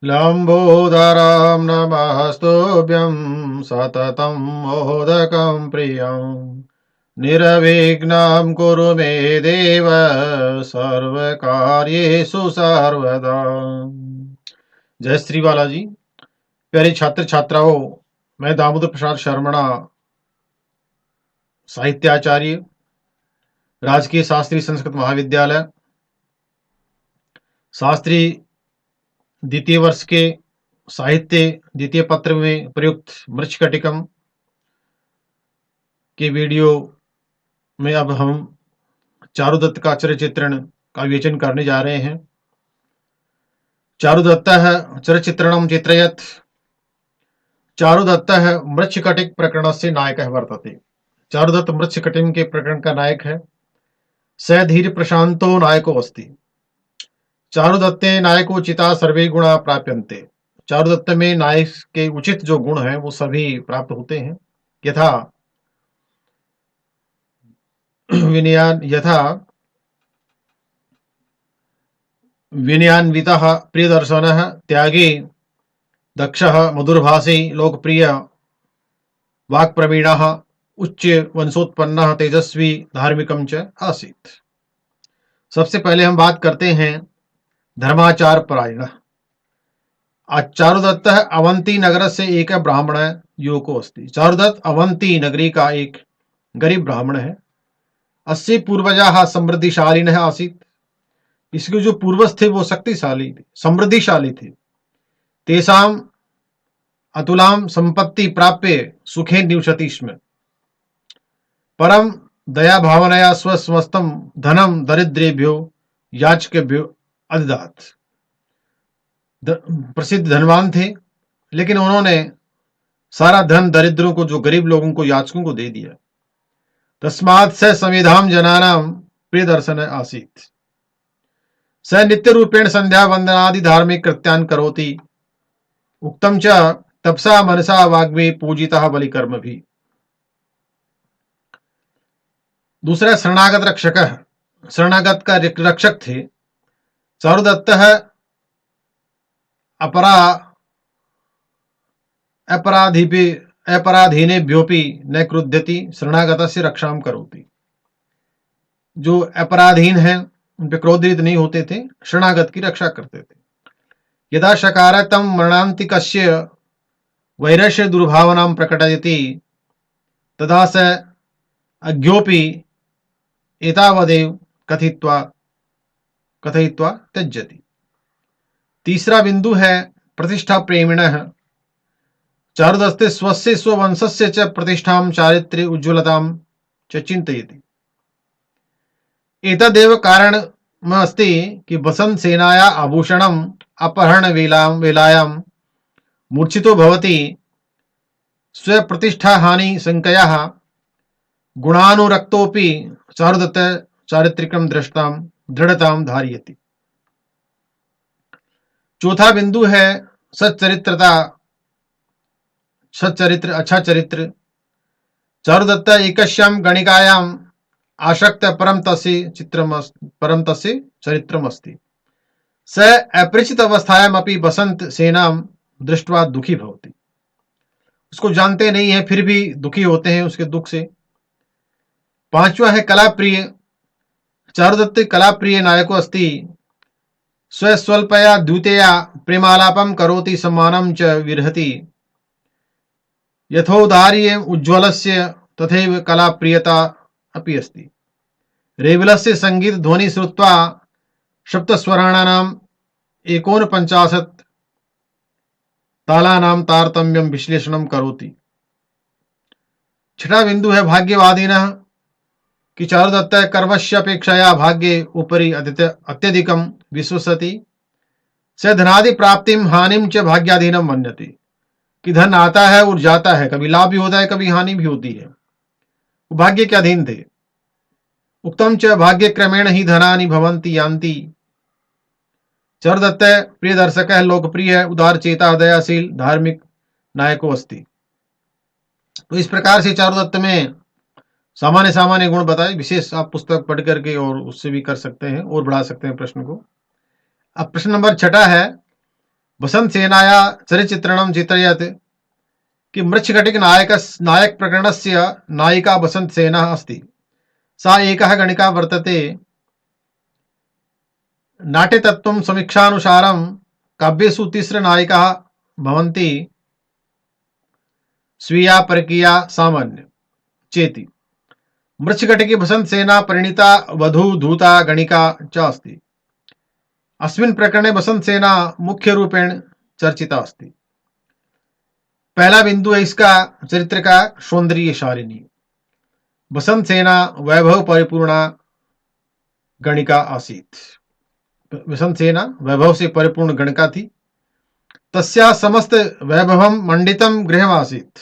लम्बोदरं नमस्तुभ्यं सततं मोदकं प्रियं निर्विघ्नं कुरु मे देव सर्वकार्येषु सर्वदा। जय श्री बालाजी। प्यारे छात्र छात्राओं, मैं दामोदर प्रसाद शर्मणा, साहित्याचार्य, राजकीय शास्त्री संस्कृत महाविद्यालय, शास्त्री द्वितीय वर्ष के साहित्य द्वितीय पत्र में प्रयुक्त मृच्छकटिकम के वीडियो में अब हम चारुदत्त का चरित्रण का विवेचन करने जा रहे हैं। चारुदत्तः चरित्रणं चित्रयत्। चारुदत्तः मृच्छकटिक प्रकरणस्य नायकः वर्तते। चारुदत्त मृच्छकटिक के प्रकरण का नायक है। स धीर प्रशांतो नायको अस्ति। चारुदत्ते नायको चिता सर्वे गुणा प्राप्यन्ते। चारुदत्त में नायक के उचित जो गुण हैं वो सभी प्राप्त होते हैं। यथा विनयान्वितः प्रियदर्शनः त्यागी दक्षः मधुरभाषी लोकप्रिय वाक्प्रवीणः उच्च वंशोत्पन्नः तेजस्वी धार्मिकं च आसीत्। सबसे पहले हम बात करते हैं धर्माचार परायणः। चारुदत्तः अवंती नगर से एक ब्राह्मण युवको अस्ति। चारुदत्त अवंती नगरी का एक गरीब ब्राह्मण है। अस्य पूर्वजाः समृद्धिशालिनः आसीत्। इसके जो पूर्वज थे वो शक्तिशाली थे, समृद्धिशाली थे। तेषाम अतुलाम संपत्ति प्राप्य सुखे निवसति स्म। परम दया भावनया स्वसमस्तं धनम दरिद्रेभ्यो याचकेभ्यो अददात्। प्रसिद्ध धनवान थे, लेकिन उन्होंने सारा धन दरिद्रों को, जो गरीब लोगों को, याचकों को दे दिया। तस्मात् स समेधाम जनानां प्रिय दर्शन आसीत्। स नित्य रूपेण संध्या वंदनादि धार्मिक कृत्यान् करोति। उक्तम च तपसा मनसा वाग्मे पूजितः बलिकर्म भी। दूसरा शरणागत रक्षक, शरणागत का रक्षक थे। चारुदत्त अपराधीनेभ्योपि न क्रुध्यति शरणागतस्य रक्षां करोति। जो अपराधीन हैं उन पे क्रोधित नहीं होते थे, शरणागत की रक्षा करते थे। यदा शकारतं मरणान्तिकस्य वैरस्य दुर्भावनां प्रकटयति तदा स अज्ञोपि एतावदेव कथयित्वा त्यज्यति। तीसरा बिंदु है प्रतिष्ठा प्रेमिणः। चारुदत्ते स्वस्य स्ववंशस्य च प्रतिष्ठां चारित्र्य उज्ज्वलतां च चिन्तयति। एतदेव कारणमस्ति कि वसंत सेनाया आभूषणम् अपहरण वेलायां मूर्छितो भवति स्वप्रतिष्ठा हानि संकयः गुणानुरक्तोपि चारुदत्त चारित्रिकं दृढ़तां धारयति। चौथा बिंदु है सच्चरित्रता, सच्चरित्र, अच्छा चरित्र। चारुदत्त एकस्यां गणिकायां आसक्त परम तस्य चरित्रमस्ति। स अपरिचित अवस्थायामपि वसंत सेनां दृष्ट्वा दुखी भवति। उसको जानते नहीं है फिर भी दुखी होते हैं उसके दुख से। पांचवा है कला प्रिय। चारुदत्त कला प्रिय नायको अस्ति। स्वल्पया द्वितीया प्रेमालापं करोति सम्मानं च विरहति। यथोदार्य उज्ज्वलस्य तथैव कला प्रियता अपि अस्ति। रेवलस्य संगीत ध्वनि श्रुत्वा सप्तस्वराणानाम् 49 तालानां तारतम्यं विश्लेषणं करोति। छठा बिंदु है भाग्यवादिनः कि चारुदत्त कर्मस्य अपेक्षया भाग्ये उपरि अत्यधिकं विश्वसति। स धनादि प्राप्तिं हानिं च भाग्याधीनं मन्यते। कि धन आता है और जाता है, कभी लाभ भी होता है, कभी हानि भी होती है, वो भाग्य के अधीन थे। उक्तम च भाग्य क्रमेण ही धनानि भवन्ति यान्ति। चारुदत्त प्रिय दर्शक है, लोकप्रिय है, उदार चेता, दयाशील, धार्मिक नायको अस्ति। तो इस प्रकार से चारुदत्त में सामान्य सामान्य गुण बताए। विशेष आप पुस्तक पढ़ करके और उससे भी कर सकते हैं और बढ़ा सकते हैं प्रश्न को। अब प्रश्न नंबर 6 है वसंत सेनाया चरिचित्रणं चित्रयत् कि मृच्छकटिक नायक प्रकरणस्य नायिका वसंत सेना अस्ति। सा एकः गणिका वर्तते। नाट्यतत्त्वं समीक्षानुसारं काव्येषु तिस्रनायिकाः भवन्ति स्वीया परकीया सामान्य चेति। मृच्छकटिके वसंत सेना परिणीता वधूधूता गणिका च अस्ति। अस्मिन् प्रकरणे वसंत सेना मुख्य रूपेण चर्चिता अस्ति। पहला बिंदु है इसका चरित्र का सौंदर्यशालिनी। वसंत सेना वैभव परिपूर्णा गणिका आसीत्। वसंत सेना वैभव से परिपूर्ण गणिका थी। तस्या समस्त वैभवं मंडितं गृहमासीत्।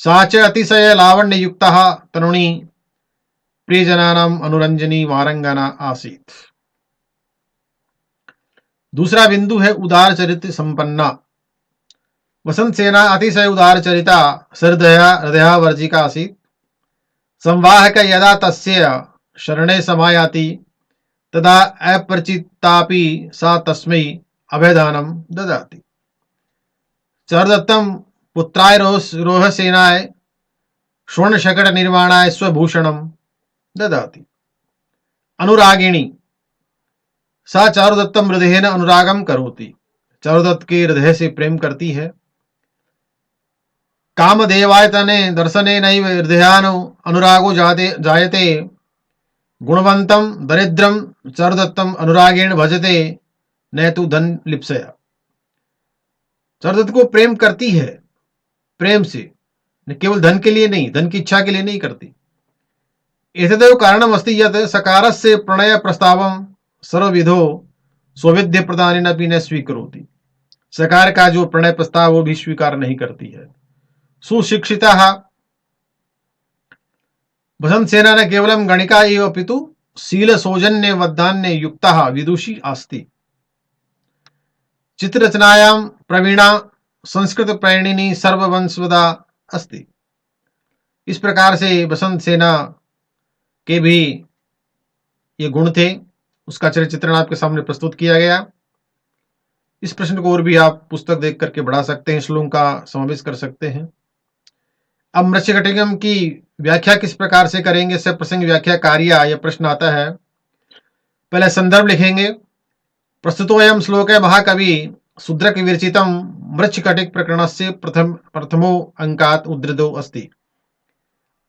सा च अतिशय लावण्य युक्ता तरुणी प्रियजनानां अनुरंजनी वारंगना आसीत्। दूसरा बिंदु है उदार चरित्र संपन्ना। वसंत सेना अतिशय उदार चरिता सहृदया हृदयावर्जिका आसीत्। संवाहक यदा तस्य शरणे समायाति तदा अपरिचितापि सा तस्मै अभयदानं ददाति। चारुदत्तं पुत्राय रोहसेनाय स्वर्णशकट निर्माणाय स्वभूषणं ददाति। अनुरागिणी सा चारुदत्तं हृदयेन अनुरागं करोति। चारुदत्त के हृदय से प्रेम करती है। कामदेवायतने दर्शनेनैव हृदयानो अनुरागो जायते। गुणवंतं दरिद्रं चारुदत्तं अनुरागेण भजते न तो धन लिप्सया। चारुदत्त को प्रेम करती है, प्रेम से, केवल धन के लिए नहीं, धन की इच्छा के लिए नहीं करती। एतदेव कारणम अस्ति यत् सकारस्य प्रणय प्रस्तावं सर्वविधो स्वविद्य प्रदानेन अपि न स्वीकरोति। सकार का जो प्रणय प्रस्ताव वो भी स्वीकार नहीं करती है। सुशिक्षिता वसंत सेना न केवलं गणिका एव अपितु शील सौजन्य वदान्य युक्ता विदुषी आस्ति। चित्ररचनायां प्रवीणा संस्कृत प्रेरणिनी सर्ववंशवदा अस्ति। इस प्रकार से वसंत सेना के भी ये गुण थे, उसका चित्रण आपके सामने प्रस्तुत किया गया। इस प्रश्न को और भी आप पुस्तक देख करके बढ़ा सकते हैं, श्लोक का समावेश कर सकते हैं। अब मृच्छकटिकम की व्याख्या किस प्रकार से करेंगे, सब प्रसंग व्याख्या कार्य यह प्रश्न आता है। पहले संदर्भ लिखेंगे। प्रस्तुतोऽयं श्लोके महाकवि शूद्रक विरचितं मृच्छकटिक प्रकरणस्य प्रथमो अंकात् उद्धृतो अस्ति।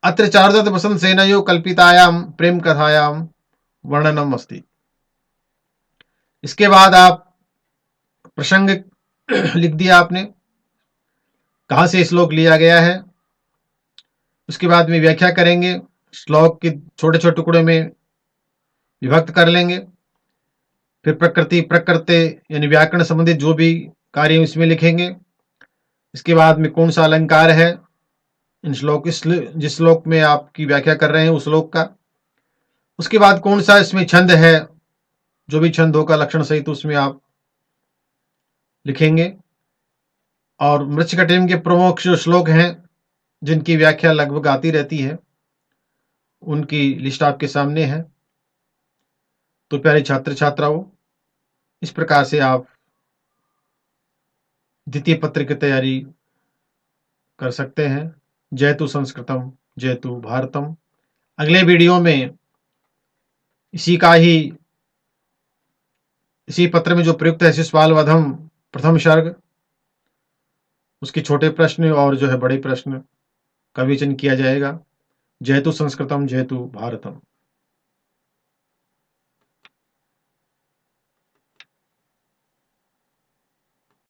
अत्र चारुदत्त वसंत सेनयोः कल्पितायां प्रेम कथायां वर्णनम अस्ति। इसके बाद आप प्रसंग लिख दिया आपने, कहां से श्लोक लिया गया है। उसके बाद में व्याख्या करेंगे, श्लोक के छोटे छोटे टुकड़े में विभक्त कर लेंगे। फिर प्रकृति प्रकृति यानी व्याकरण संबंधित जो भी कार्य इसमें लिखेंगे। इसके बाद में कौन सा अलंकार है इन श्लोक, जिस श्लोक में आपकी व्याख्या कर रहे हैं उस श्लोक का। उसके बाद कौन सा इसमें छंद है, जो भी छंद होगा लक्षण सहित उसमें आप लिखेंगे। और मृच्छकटिकम के प्रमुख जो श्लोक हैं जिनकी व्याख्या लगभग आती रहती है, उनकी लिस्ट आपके सामने है। तो प्यारे छात्र छात्राओं, इस प्रकार से आप द्वितीय पत्र की तैयारी कर सकते हैं। जयतु संस्कृतम जयतु भारतम। अगले वीडियो में इसी पत्र में जो प्रयुक्त है शिशुपाल वधम प्रथम सर्ग, उसके छोटे प्रश्न और जो है बड़े प्रश्न का विवेचन किया जाएगा। जयतु संस्कृतम जयतु भारतम।